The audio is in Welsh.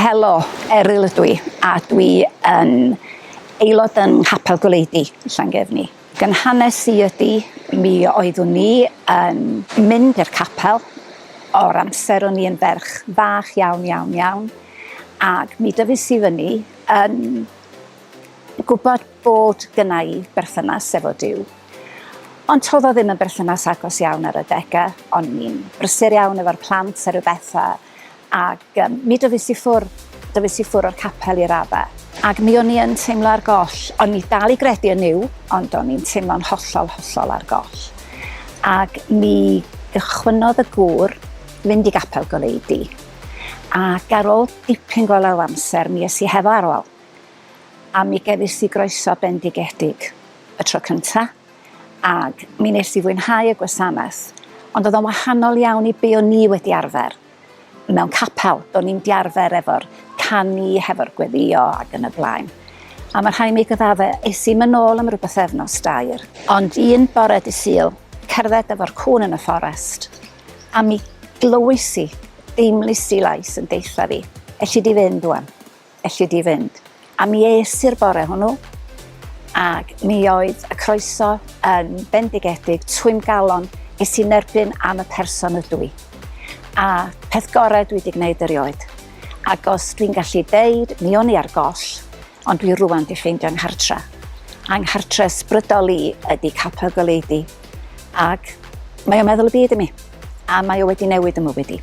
Helo, Eryl ydw i, a dwi yn aelod yn Capel Goleudy Llangefni. Gan hanes i ydy, mi oeddwn ni yn mynd i'r capel o'r amser o'n i yn ferch fach iawn, ac mi dyfus i fyny yn gwybod bod gynna i berthynas efo Duw. Ond toedd o ddim yn berthynas agos iawn ar y degau, ond ni'n brysur iawn efo'r plant ar y bethau, ac mi dyfus i ffwr o'r capel i'r afa. Ac mi o'n i yn teimlo ar goll, o'n i dal i gredu yn Nuw, ond o'n i'n teimlo'n hollol ar goll. Ac mi gychwynnodd y gŵr fynd i Gapel Goleudy. Ac ar ôl dipyn go lew amser, mi es i hefo arwal. A mi gefis i groeso bendigedig y tro cynta. Ac mi nes i fwynhau y gwasanaeth, ond oedd o'n wahanol iawn i be o'n i wedi arfer. Mewn capel, do'n i'n di arfer efo'r canu, hefo'r gweddio ac yn y blaen. A mae rhai mi gyddadde, es i'm yn ôl am rhywbeth efnos dair. Ond un bore dy Sul, cerdded efo'r cwn yn y fforest, a mi glywys i, deimlis i lais yn deitha fi, elli di fynd wan, elli di fynd. A mi es i'r bore hwnnw, ac mi oedd y croeso yn bendigedig, twym galon, es i'n erbyn am y person ydw i. A peth gorau dwi wedi gwneud erioed. Ac os dwi'n gallu deud, mi o'n i ar goll, ond dwi rwan di ffeindio anghartre. Anghartre ysbrydol i ydi Capel Goleudy. Ac mae o'n meddwl y byd i mi, a mae o wedi newid y mywyd i.